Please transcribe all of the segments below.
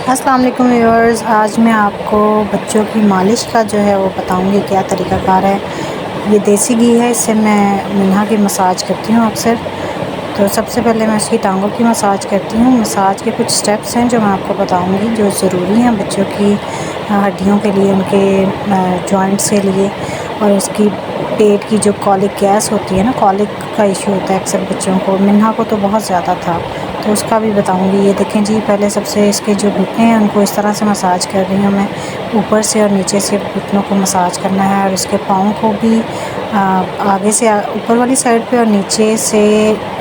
अस्सलाम वालेकुम व्यूअर्स। आज मैं आपको बच्चों की मालिश का जो है वो बताऊंगी क्या तरीक़ाकार है। ये देसी घी है, इससे मैं मिन्हा की मसाज करती हूँ अक्सर। तो सबसे पहले मैं उसकी टांगों की मसाज करती हूँ। मसाज के कुछ स्टेप्स हैं जो मैं आपको बताऊंगी जो ज़रूरी हैं बच्चों की हड्डियों के लिए, उनके जॉइंट्स के लिए। और उसकी पेट की जो कॉलिक गैस होती है ना, कॉलिक का इशू होता है अक्सर बच्चों को, मिन्हा को तो बहुत ज़्यादा था, तो उसका भी बताऊंगी। ये देखें जी, पहले सबसे इसके जो घुटने हैं उनको इस तरह से मसाज कर रही हूँ मैं, ऊपर से और नीचे से घुटनों को मसाज करना है। और इसके पाँव को भी आगे से ऊपर वाली साइड पे और नीचे से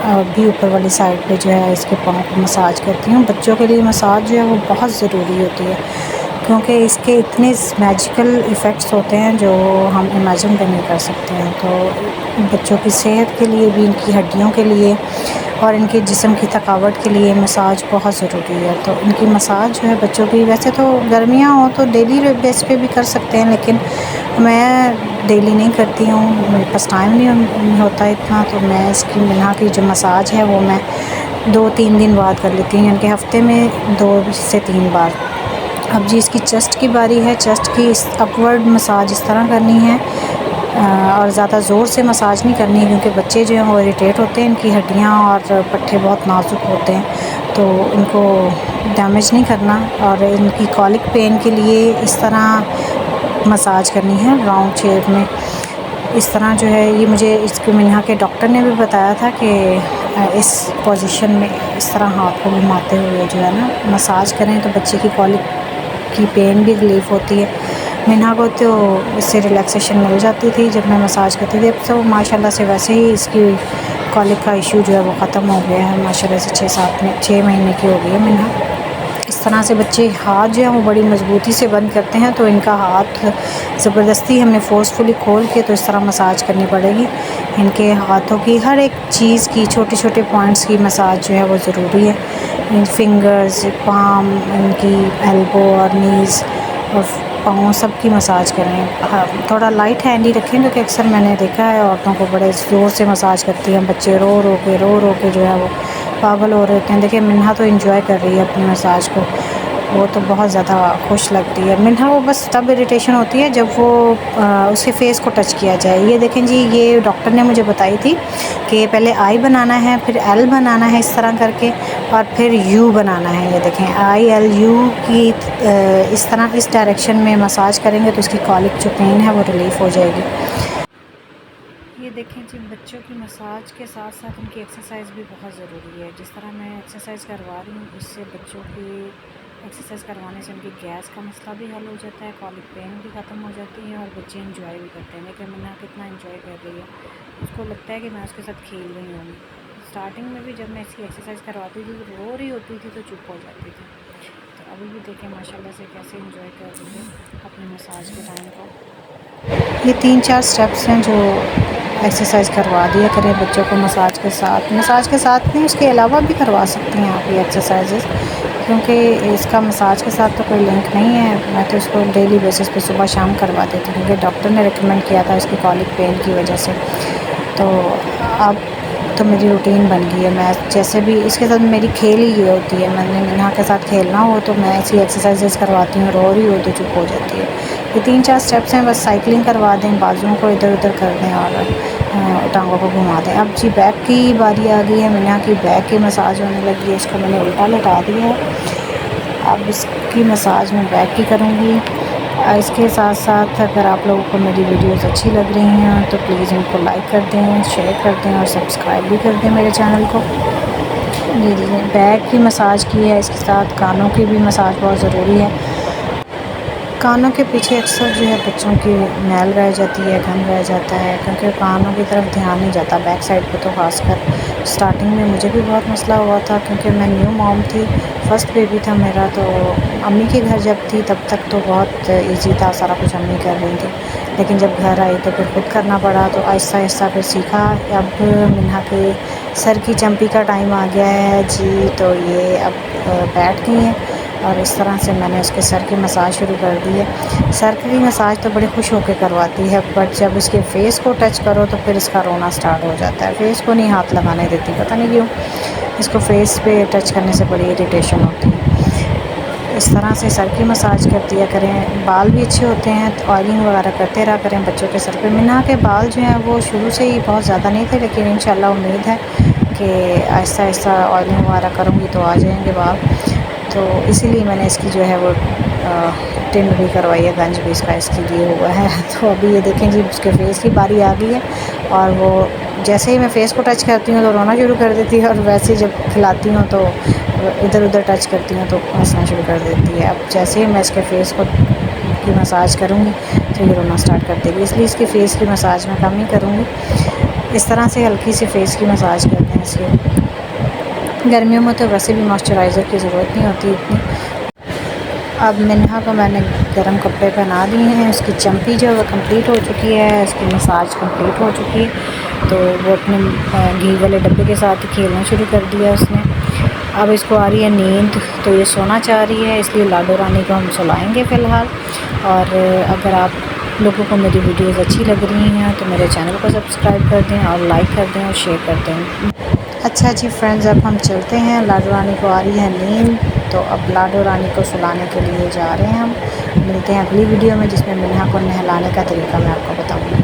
भी ऊपर वाली साइड पे जो है इसके पाँव को मसाज करती हूँ। बच्चों के लिए मसाज जो है वो बहुत ज़रूरी होती है, क्योंकि इसके इतने मैजिकल इफ़ेक्ट्स होते हैं जो हम इमेजिन भी नहीं कर सकते हैं। तो बच्चों की सेहत के लिए भी, इनकी हड्डियों के लिए और इनके जिस्म की थकावट के लिए मसाज बहुत ज़रूरी है। तो इनकी मसाज जो है बच्चों की, वैसे तो गर्मियाँ हो तो डेली बेस पे भी कर सकते हैं, लेकिन मैं डेली नहीं करती हूँ, मेरे पास टाइम नहीं होता इतना। तो मैं इसकी मिन्हा की जो मसाज है वो मैं 2-3 दिन बाद कर लेती हूँ, यानी कि हफ़्ते में 2 से 3 बार। अब जी इसकी चेस्ट की बारी है। चेस्ट की इस अपवर्ड मसाज इस तरह करनी है और ज़्यादा ज़ोर से मसाज नहीं करनी है, क्योंकि बच्चे जो हैं वो इरिटेट होते हैं, इनकी हड्डियाँ और पट्टे बहुत नाजुक होते हैं, तो इनको डैमेज नहीं करना। और इनकी कॉलिक पेन के लिए इस तरह मसाज करनी है राउंड शेप में। इस तरह जो है, ये मुझे इसके मिन्हा के डॉक्टर ने भी बताया था कि इस पोजीशन में इस तरह हाथ को घुमाते हुए जो है ना मसाज करें तो बच्चे की कॉलिक की पेन भी रिलीफ़ होती है। मिन्हा को तो इससे रिलैक्सेशन मिल जाती थी जब मैं मसाज करती थी। अब तो माशाल्लाह से वैसे ही इसकी कॉलिक का इशू जो है वो ख़त्म हो गया है माशाल्लाह से। 6 महीने की हो गई है मिन्हा। इस तरह से बच्चे हाथ जो है वो बड़ी मज़बूती से बंद करते हैं, तो इनका हाथ ज़बरदस्ती हमने फ़ोर्सफुली खोल के तो इस तरह मसाज करनी पड़ेगी। इनके हाथों की हर एक चीज़ की, छोटे-छोटे पॉइंट्स की मसाज जो है वो ज़रूरी है। इन फिंगर्स, पाम, इनकी एल्बो और नीज़ और पाँव सब की मसाज करें। हाँ, थोड़ा लाइट हैंड ही रखें, क्योंकि अक्सर मैंने देखा है औरतों को बड़े ज़ोर से मसाज करती हैं, बच्चे रो के जो है वो पागल हो रहे होते हैं। देखिए मिन्हा तो एंजॉय कर रही है अपनी मसाज को, वो तो बहुत ज़्यादा खुश लगती है। मिन्हा को बस तब इरिटेशन होती है जब वो उसके फेस को टच किया जाए। ये देखें जी, ये डॉक्टर ने मुझे बताई थी कि पहले आई बनाना है, फिर एल बनाना है इस तरह करके, और फिर यू बनाना है। ये देखें, ILU की इस तरह इस डायरेक्शन में मसाज करेंगे तो इसकी कॉलिक जो पेन है वो रिलीफ़ हो जाएगी। ये देखें जी, बच्चों की मसाज के साथ साथ उनकी एक्सरसाइज भी बहुत ज़रूरी है। जिस तरह मैं एक्सरसाइज करवा रही हूँ, इससे बच्चों की एक्सरसाइज करवाने से उनकी गैस का मसला भी हल हो जाता है, कॉलिक पेन भी ख़त्म हो जाती है और बच्चे इंजॉय भी करते हैं। लेकिन मिन्हा कितना इंजॉय कर रही है, उसको लगता है कि मैं उसके साथ खेल रही हूँ। स्टार्टिंग में भी जब मैं इसकी एक्सरसाइज करवाती थी तो रो रही होती थी तो चुप हो जाती थी। तो अभी भी देखें माशाल्लाह से कैसे इंजॉय कर रही है अपनी मसाज के टाइम को। ये 3-4 स्टेप्स हैं जो एक्सरसाइज करवा दिया करें बच्चों को मसाज के साथ। मसाज के साथ नहीं, उसके अलावा भी करवा सकती हैं आप ये एक्सरसाइजेस, क्योंकि इसका मसाज के साथ तो कोई लिंक नहीं है। मैं तो इसको डेली बेसिस पे सुबह शाम करवा देती हूँ, क्योंकि डॉक्टर ने रिकमेंड किया था इसकी कॉलिक पेन की वजह से। तो अब तो मेरी रूटीन बन गई है। मैं जैसे भी इसके साथ मेरी खेल ही ये होती है, मैंने मिन्हा के साथ खेलना हो तो मैं ऐसी एक्सरसाइजेस करवाती हूँ, रो रही हो तो चुप हो जाती है। ये 3-4 स्टेप्स हैं, बस साइकिलिंग करवा दें, बाजुओं को इधर उधर कर दें और टांगों को घुमा दें। अब जी बैक की बारी आ गई है, मिन्हा की बैक की मसाज होने लगी है। इसको मैंने उल्टा लटा दिया है, अब इसकी मसाज मैं बैक की करूँगी। इसके साथ साथ अगर आप लोगों को मेरी वीडियोस अच्छी लग रही हैं तो प्लीज़ इनको लाइक कर दें, शेयर कर दें और सब्सक्राइब भी कर दें मेरे चैनल को। ये बैक की मसाज की है, इसके साथ कानों की भी मसाज बहुत ज़रूरी है। कानों के पीछे अक्सर जो है बच्चों की मैल रह जाती है, गंद रह जाता है, क्योंकि कानों की तरफ ध्यान नहीं जाता बैक साइड पे। तो ख़ासकर स्टार्टिंग में मुझे भी बहुत मसला हुआ था, क्योंकि मैं न्यू मॉम थी, फर्स्ट बेबी था मेरा। तो अम्मी के घर जब थी तब तक तो बहुत इजी था, सारा कुछ अम्मी कर रही थी, लेकिन जब घर आई तो फिर खुद करना पड़ा। तो आहिस्ता आहिस्ता फिर सीखा। अब मिन्हा के सर की चंपी का टाइम आ गया है जी, तो ये अब बैठ गई हैं और इस तरह से मैंने उसके सर की मसाज शुरू कर दी है। सर की मसाज तो बड़े खुश होकर करवाती है, बट जब इसके फेस को टच करो तो फिर इसका रोना स्टार्ट हो जाता है। फेस को नहीं हाथ लगाने देती, पता नहीं क्यों, इसको फेस पे टच करने से बड़ी इरिटेशन होती है। इस तरह से सर की मसाज कर दिया करें। बाल भी अच्छे होते हैं तो ऑयलिंग वगैरह करते रहा करें बच्चों के सर पे। मिन्हा के बाल जो हैं वो शुरू से ही बहुत ज़्यादा नहीं थे, लेकिन इंशाल्लाह उम्मीद है कि आहिस्ता आहिस्ता ऑयलिंग वगैरह करूँगी तो आ जाएंगे बाल। तो इसीलिए मैंने इसकी जो है वो टिन भी करवाई है, गंज भी इसका इसके लिए हुआ है। तो अभी ये देखें जी, उसके फेस की बारी आ गई है और वो जैसे ही मैं फ़ेस को टच करती हूँ तो रोना शुरू कर देती है, और वैसे जब खिलाती हूँ तो इधर उधर टच करती हूँ तो हंसना शुरू कर देती है। अब जैसे ही मैं इसके फ़ेस को की मसाज करूँगी तो ये रोना स्टार्ट कर देगी, इसलिए इसकी फ़ेस की मसाज मैं कम ही करूँगी। इस तरह से हल्की सी फ़ेस की मसाज करते हैं इसके। गर्मियों में तो वैसे भी मॉइस्चराइज़र की ज़रूरत नहीं होती इतनी। अब मिन्हा को मैंने गर्म कपड़े पहना दिए हैं, उसकी चंपी जो है वो कंप्लीट हो चुकी है, उसकी मसाज कंप्लीट हो चुकी है। तो वो अपने घी वाले डब्बे के साथ ही खेलना शुरू कर दिया उसने। अब इसको आ रही है नींद, तो ये सोना चाह रही है, इसलिए लाडो रानी को हम सुलाएंगे फ़िलहाल। और अगर आप लोगों को मेरी वीडियोज़ अच्छी लग रही हैं तो मेरे चैनल को सब्सक्राइब कर दें और लाइक कर दें और शेयर कर दें। अच्छा जी फ्रेंड्स, अब हम चलते हैं। लाडो रानी को आ रही है नींद, तो अब लाडो रानी को सुलाने के लिए जा रहे हैं हम। मिलते हैं अगली वीडियो में, जिसमें मिन्हा को नहलाने का तरीका मैं आपको बताऊँगी।